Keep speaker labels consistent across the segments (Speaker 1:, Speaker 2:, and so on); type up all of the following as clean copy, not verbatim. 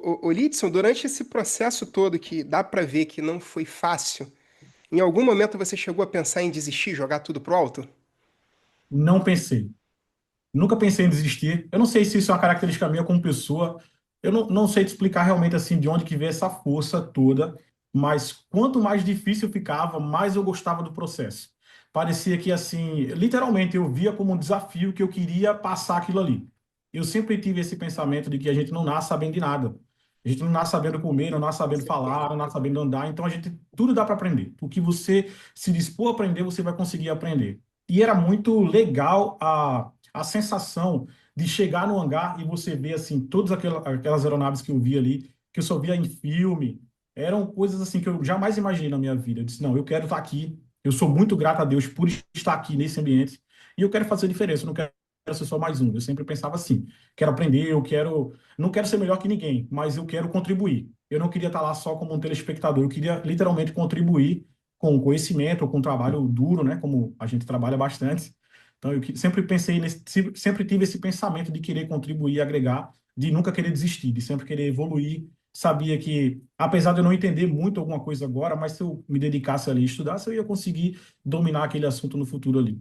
Speaker 1: Ô, Lidson, durante esse processo todo que dá pra ver que não foi fácil, em algum momento você chegou a pensar em desistir, jogar tudo pro alto?
Speaker 2: Não pensei. Nunca pensei em desistir. Eu não sei se isso é uma característica minha como pessoa. Eu não sei te explicar realmente assim de onde que veio essa força toda, mas quanto mais difícil ficava, mais eu gostava do processo. Parecia que assim, literalmente eu via como um desafio que eu queria passar aquilo ali. Eu sempre tive esse pensamento de que a gente não nasce sabendo de nada. A gente não nasce sabendo comer, não nasce sabendo falar, não nasce sabendo andar, então a gente tudo dá para aprender. O que você se dispor a aprender, você vai conseguir aprender. E era muito legal a sensação de chegar no hangar e você ver assim todas aquelas aeronaves que eu via ali, que eu só via em filme, eram coisas assim que eu jamais imaginei na minha vida. Eu disse, não, eu quero estar aqui. Eu sou muito grato a Deus por estar aqui nesse ambiente e eu quero fazer diferença. Eu não quero ser só mais um. Eu sempre pensava assim, quero aprender, não quero ser melhor que ninguém, mas eu quero contribuir. Eu não queria estar lá só como um telespectador, eu queria literalmente contribuir com conhecimento, com trabalho duro, né, como a gente trabalha bastante. Então, sempre pensei sempre tive esse pensamento de querer contribuir, agregar, de nunca querer desistir, de sempre querer evoluir. Sabia que, apesar de eu não entender muito alguma coisa agora, mas se eu me dedicasse ali e estudasse, eu ia conseguir dominar aquele assunto no futuro ali.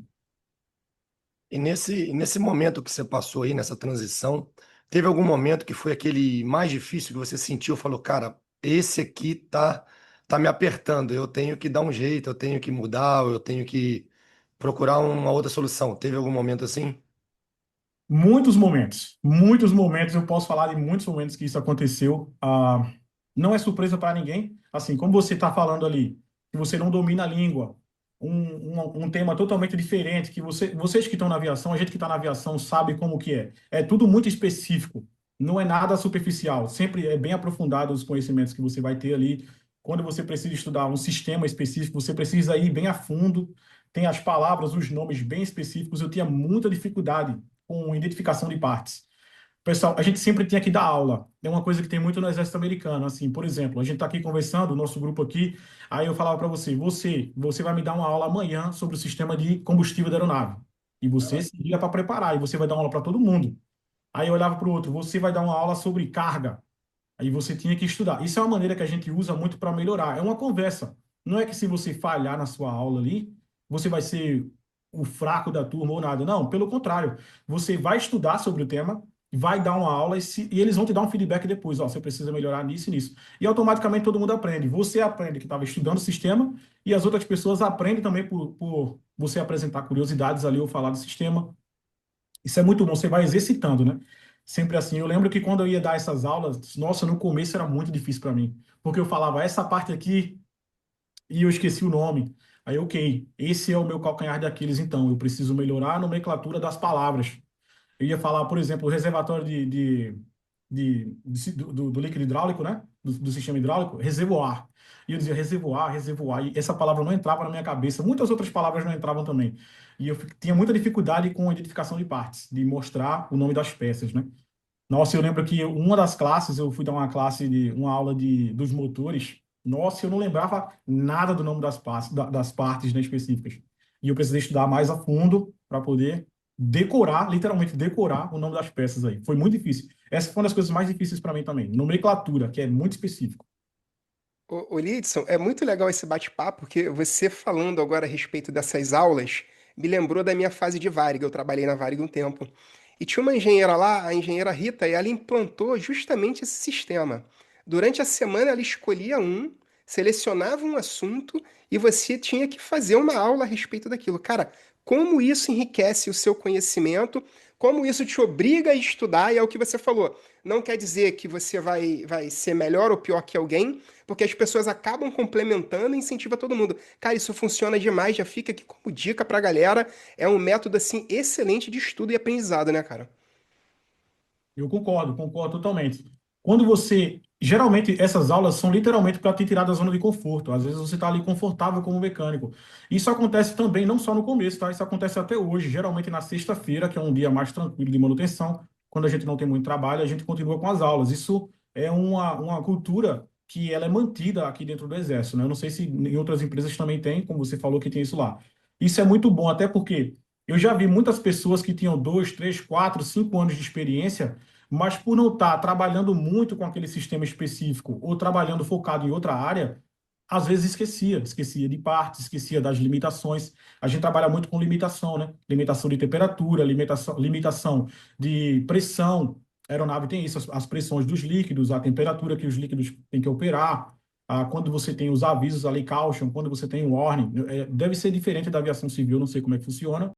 Speaker 3: E nesse momento que você passou aí, nessa transição, teve algum momento que foi aquele mais difícil que você sentiu, falou, cara, esse aqui tá me apertando, eu tenho que dar um jeito, eu tenho que mudar, eu tenho que procurar uma outra solução. Teve algum momento assim?
Speaker 2: Muitos momentos, eu posso falar de muitos momentos que isso aconteceu. Não é surpresa para ninguém. Assim, como você está falando ali, que você não domina a língua, um tema totalmente diferente, que vocês que estão na aviação, a gente que está na aviação sabe como que é. É tudo muito específico, não é nada superficial. Sempre é bem aprofundado os conhecimentos que você vai ter ali. Quando você precisa estudar um sistema específico, você precisa ir bem a fundo. Tem as palavras, os nomes bem específicos. Eu tinha muita dificuldade com identificação de partes. Pessoal, a gente sempre tinha que dar aula. É uma coisa que tem muito no exército americano. Assim, por exemplo, a gente está aqui conversando, o nosso grupo aqui, aí eu falava para você vai me dar uma aula amanhã sobre o sistema de combustível da aeronave. E você se liga para preparar, e você vai dar uma aula para todo mundo. Aí eu olhava para o outro, você vai dar uma aula sobre carga. Aí você tinha que estudar. Isso é uma maneira que a gente usa muito para melhorar. É uma conversa. Não é que se você falhar na sua aula ali, você vai ser o fraco da turma ou nada. Não, pelo contrário. Você vai estudar sobre o tema, vai dar uma aula e eles vão te dar um feedback depois. Ó, você precisa melhorar nisso e nisso. E automaticamente todo mundo aprende. Você aprende que estava estudando o sistema e as outras pessoas aprendem também por você apresentar curiosidades ali ou falar do sistema. Isso é muito bom, você vai exercitando, né? Sempre assim. Eu lembro que quando eu ia dar essas aulas, nossa, no começo era muito difícil para mim, porque eu falava essa parte aqui e eu esqueci o nome. Aí, ok, esse é o meu calcanhar de Aquiles, então, eu preciso melhorar a nomenclatura das palavras. Eu ia falar, por exemplo, o reservatório do líquido hidráulico, né? Do sistema hidráulico, reservoir. E eu dizia reservoir, reservoir. E essa palavra não entrava na minha cabeça. Muitas outras palavras não entravam também. E eu tinha muita dificuldade com a identificação de partes, de mostrar o nome das peças, né? Nossa, eu lembro que uma das classes, eu fui dar uma classe uma aula dos motores. Nossa, eu não lembrava nada do nome das partes, né, específicas. E eu precisei estudar mais a fundo para poder decorar, literalmente decorar o nome das peças aí. Foi muito difícil. Essa foi uma das coisas mais difíceis para mim também. Nomenclatura, que é muito específico.
Speaker 1: Ô, Lidson, é muito legal esse bate-papo, porque você falando agora a respeito dessas aulas me lembrou da minha fase de Varig. Eu trabalhei na Varig um tempo. E tinha uma engenheira lá, a engenheira Rita, e ela implantou justamente esse sistema. Durante a semana ela escolhia selecionava um assunto e você tinha que fazer uma aula a respeito daquilo. Cara, como isso enriquece o seu conhecimento, como isso te obriga a estudar, e é o que você falou. Não quer dizer que você vai ser melhor ou pior que alguém, porque as pessoas acabam complementando e incentiva todo mundo. Cara, isso funciona demais, já fica aqui como dica pra galera. É um método, assim, excelente de estudo e aprendizado, né, cara?
Speaker 2: Eu concordo totalmente. Quando você. Geralmente, essas aulas são literalmente para te tirar da zona de conforto. Às vezes você está ali confortável como mecânico. Isso acontece também, não só no começo, tá? Isso acontece até hoje. Geralmente na sexta-feira, que é um dia mais tranquilo de manutenção, quando a gente não tem muito trabalho, a gente continua com as aulas. Isso é uma cultura que ela é mantida aqui dentro do Exército, né? Eu não sei se em outras empresas também tem, como você falou que tem isso lá. Isso é muito bom, até porque eu já vi muitas pessoas que tinham 2, 3, 4, 5 anos de experiência, mas por não estar trabalhando muito com aquele sistema específico ou trabalhando focado em outra área, às vezes esquecia de partes, esquecia das limitações. A gente trabalha muito com limitação, né? Limitação de temperatura, limitação de pressão. A aeronave tem isso, as pressões dos líquidos, a temperatura que os líquidos têm que operar. Quando você tem os avisos ali, caution, quando você tem o warning, deve ser diferente da aviação civil, não sei como é que funciona,